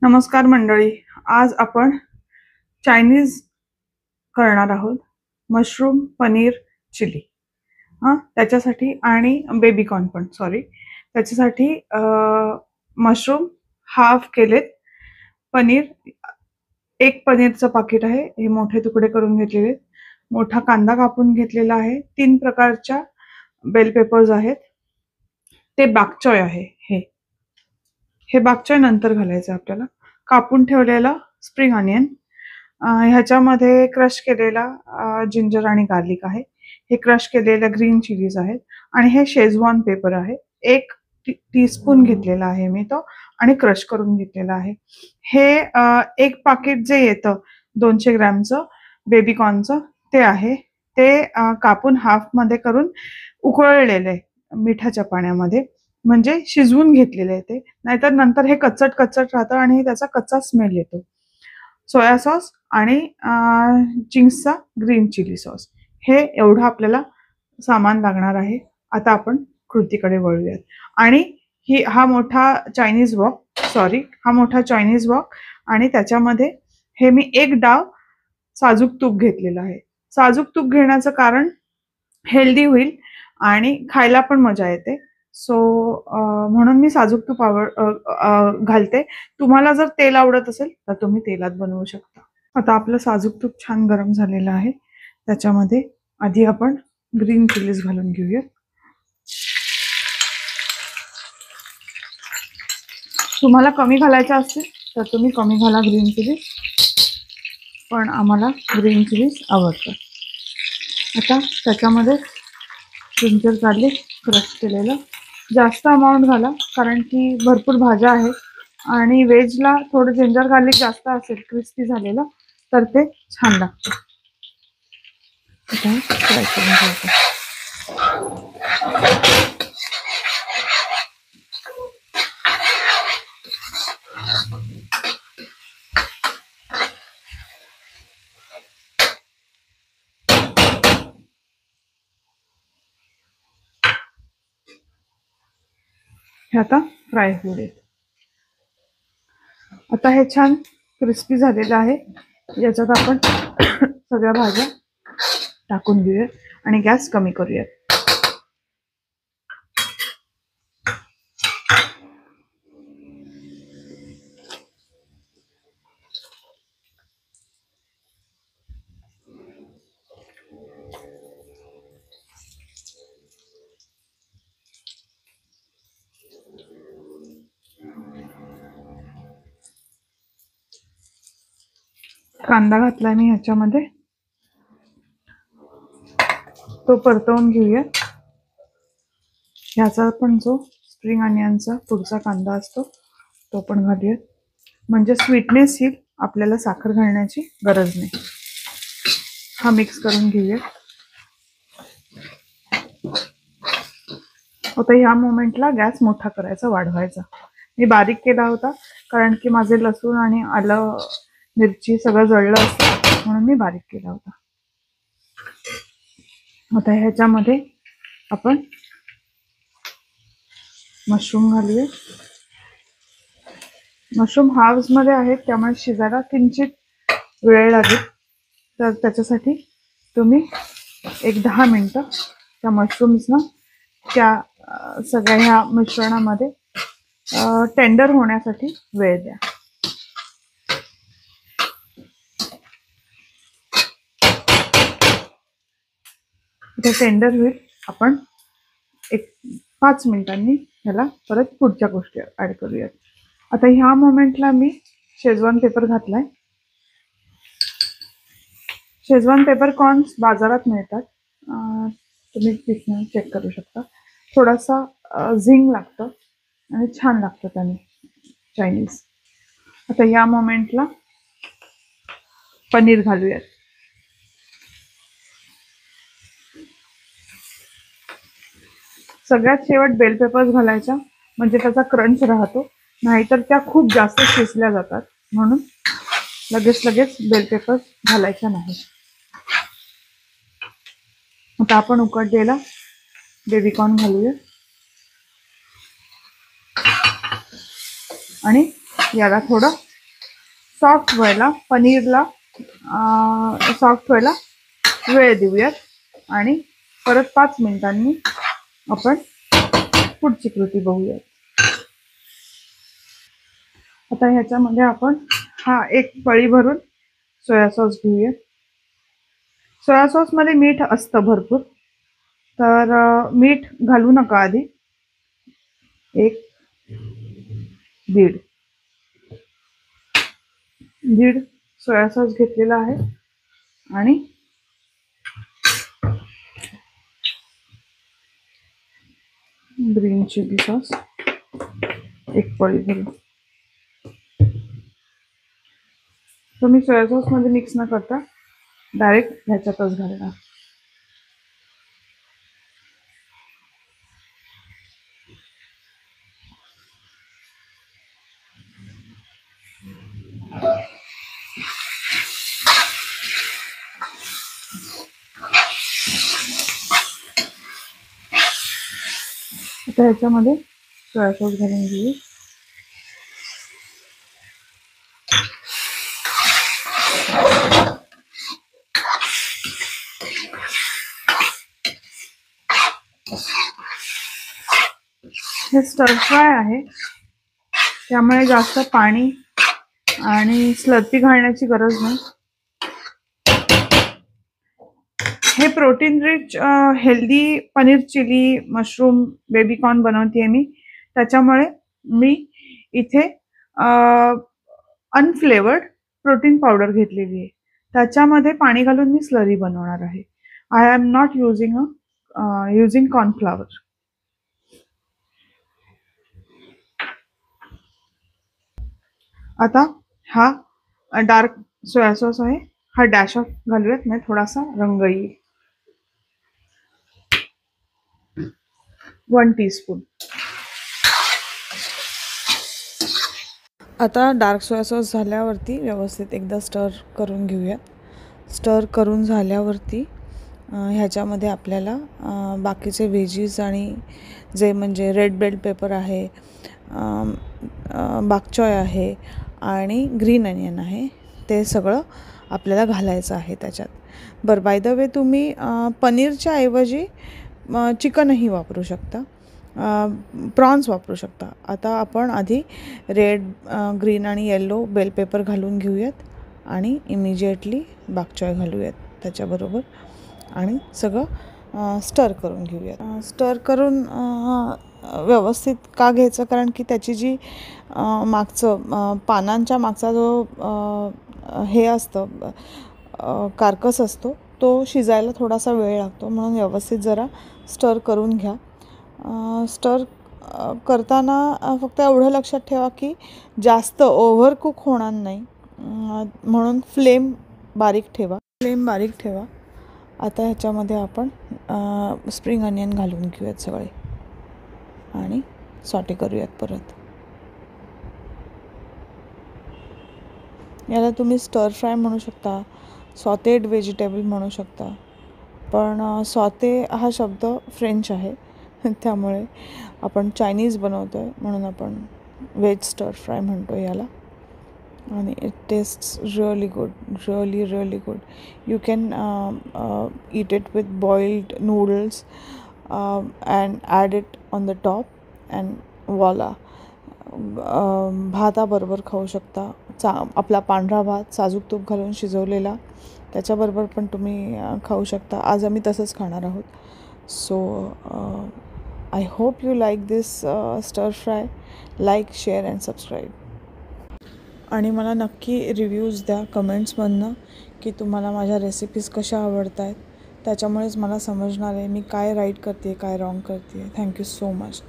नमस्कार मंडळी. आज आपण चायनीज करणार आहोत. Mushroom paneer chilli. त्याच्यासाठी आणि बेबीकॉर्न पण त्याच्यासाठी मशरूम हाफ केलेत. पनीर एक पनीरचं पाकिट आहे, हे मोठे तुकडे करून घेतलेले. मोठा कांदा कापून घेतलेला आहे. 3 प्रकारच्या बेल पेपर्स आहेत. ते बाकचॉय आहे. हे बाकचॉय नंतर घालायचं आपल्याला. कापून ठेवलेला स्प्रिंग अनियन, ह्याच्यामध्ये क्रश केलेला जिंजर आणि गार्लिक आहे. हे क्रश केलेल्या ग्रीन चिलीज आहेत आणि हे शेजवान पेपर आहे. 1 टीस्पून घेतलेला आहे मी तो आणि क्रश करून घेतलेला आहे. हे एक पाकिट जे येतं 200 ग्रॅमचं बेबीकॉर्नचं ते आहे. ते कापून हाफ मध्ये करून उकळलेले मिठाच्या पाण्यामध्ये, म्हणजे शिजवून घेतलेले आहे ते. नाहीतर नंतर हे कच्चट कच्चट राहतं आणि त्याचा कच्चा स्मेल येतो. सोया सॉस आणि चिंग्सचा ग्रीन चिली सॉस, हे एवढं आपल्याला सामान लागणार आहे. आता आपण कृतीकडे वळूयात. आणि हा मोठा चायनीज वॉक आणि त्याच्यामध्ये हे मी 1 डाव साजूक तूप घेतलेलं आहे. साजूक तूप घेण्याचं कारण हेल्दी होईल आणि खायला पण मजा येते. म्हणून मी साजूक तूप घालते. तुम्हाला जर तेल आवडत असेल तर तुम्ही तेलात बनवू शकता. आता आपलं साजूक तूप छान गरम झालेलं आहे. त्याच्यामध्ये आधी आपण ग्रीन चिलीज घालून घेऊया. तुम्हाला कमी घालायचं असेल तर तुम्ही कमी घाला ग्रीन चिलीज, पण आम्हाला ग्रीन चिलीज आवडतात. आता त्याच्यामध्ये जिंजर गार्लिक क्रश केलेलं जास्त अमाऊंट घाला, कारण की भरपूर भाज्या आहेत आणि व्हेजला थोडं जिंजर गार्लिक जास्त असेल क्रिस्पी झालेलं तर ते छान लागतं. फ्राय करून घ्यायचं. हे आता फ्राय होऊ देत. आता हे छान क्रिस्पी झालेलं आहे. याच्यात आपण सगळ्या भाज्या टाकून घेऊया आणि गॅस कमी करूया. कांदा घातला मी ह्याच्यामध्ये, तो परतवून घेऊया. ह्याचा पण जो स्प्रिंग अनियनचा पुढचा कांदा असतो तो पण घालूया, म्हणजे स्वीटनेस येईल. आपल्याला साखर घालण्याची गरज नाही. हा मिक्स करून घेऊया. आता ह्या मोमेंटला गॅस मोठा करायचा, वाढवायचा. मी बारीक केला होता कारण की माझे लसूण आणि आलं मिरची सगळं जळलं असतं, म्हणून मी बारीक केला होता. आता ह्याच्यामध्ये आपण मशरूम घालूया. मशरूम हार्ब्स मध्ये आहेत त्यामुळे शिजायला किंचित वेळ लागेल, तर त्याच्यासाठी तुम्ही 10 मिनिटं त्या मशरूम्सना त्या सगळ्या ह्या मिश्रणामध्ये टेंडर होण्यासाठी वेळ द्या. ते टेंडर होईल, आपण 5 मिनिटांनी ह्याला परत पुढच्या गोष्टी ऍड करूयात. आता ह्या मोमेंटला मी शेजवान पेपर घातलाय. शेजवान पेपर कॉर्न्स बाजारात मिळतात, तुम्ही तिथून चेक करू शकता. थोडासा झिंग लागतं आणि छान लागतं त्याने चायनीज. आता या मोमेंटला पनीर घालूयात. सगळ्यात शेवट बेल पेपर्स घालायच्या, म्हणजे त्याचा क्रंच राहतो. नाहीतर त्या खूप जास्त शिजल्या जातात, म्हणून लगेच बेल पेपर्स घालायच्या नाही. आता आपण उकडलेला बेबीकॉर्न घालूया आणि याला थोडं सॉफ्ट व्हायला, पनीरला सॉफ्ट व्हायला वेळ देऊयात आणि परत 5 मिनिटांनी आपण पुढची कृती बघूयात. आता ह्याच्यामध्ये आपण एक पळी भरून सोया सॉस घेऊया. सोया सॉसमध्ये मीठ असतं भरपूर, तर मीठ घालू नका आधी. 1 दीड सोया सॉस घेतलेला आहे आणि ग्रीन चिली सॉस 1 पळी भरून. तुम्ही सोया सॉस मध्ये मिक्स न करता डायरेक्ट ह्याच्यातच घालणार. आता ह्याच्यामध्ये सोया सॉस घालून घेऊ. हे स्टर फ्राय आहे, त्यामुळे जास्त पाणी आणि स्लर्पी घालण्याची गरज नाही. हे protein rich healthy paneer chilli mushroom baby corn बनवते मी. त्याच्यामुळे मी इथे अनफ्लेवर्ड प्रोटीन पावडर घेतलेली आहे. त्याच्यामध्ये पाणी घालून मी स्लरी बनवणार आहे. I am not using cornflour. आता हा डार्क सोया सॉस आहे, हा डॅश ऑफ घालूयात, म्हणजे थोडासा रंग येईल. 1 टीस्पून. आता डार्क सोया सॉस झाल्यावरती व्यवस्थित एकदा स्टर करून घेऊयात. स्टर करून झाल्यावरती ह्याच्यामध्ये आपल्याला बाकीचे व्हेजीज आणि जे म्हणजे रेड बेल पेपर आहे, बाक चॉय आहे आणि ग्रीन अनियन आहे, ते सगळं आपल्याला घालायचं आहे त्याच्यात. बरं, बाय द वे तुम्ही पनीरच्या ऐवजी चिकनही वापरू शकता, प्रॉन्स वापरू शकता. आता आपण आधी रेड ग्रीन आणि येलो बेल पेपर घालून घेऊयात आणि इमिजिएटली बाक चॉय घालूयात त्याच्याबरोबर आणि सगळं स्टर करून घेऊयात. स्टर करून व्यवस्थित का घ्यायचं, कारण की त्याची जी पानांच्या मागचा जो हे असतं कार्कस असतो, तो शिजायला थोडासा वेळ लागतो, म्हणून व्यवस्थित जरा स्टर करून घ्या. स्टर करताना फक्त एवढं लक्षात ठेवा की जास्त ओव्हर कुक होणार नाही, म्हणून फ्लेम बारीक ठेवा. आता ह्याच्यामध्ये आपण स्प्रिंग अनियन घालून घेऊयात सगळे आणि सॉटे करूयात परत. याला तुम्ही स्टर फ्राय म्हणू शकता, सॉटेड व्हेजिटेबल म्हणू शकता, पण सॉते हा शब्द फ्रेंच आहे, त्यामुळे आपण चायनीज बनवतो आहे म्हणून आपण व्हेज स्टर फ्राय म्हणतो याला. आणि it tests really good. You can eat it with boiled noodles and add it on the top and voila. भाताबरोबर खाऊ शकता. आपला पांढरा भात साजूक तूप घालून शिजवलेला, त्याच्याबरोबर पण तुम्ही खाऊ शकता. आज आम्ही तसंच खाणार आहोत. So I hope you like this stir fry. Like, share and subscribe. आणि मला नक्की रिव्ह्यूज द्या कमेंट्समधनं की तुम्हाला माझ्या रेसिपीज कशा आवडत आहेत. त्याच्यामुळेच मला समजणार आहे मी काय राईट करते, काय रॉंग करते. Thank you so much.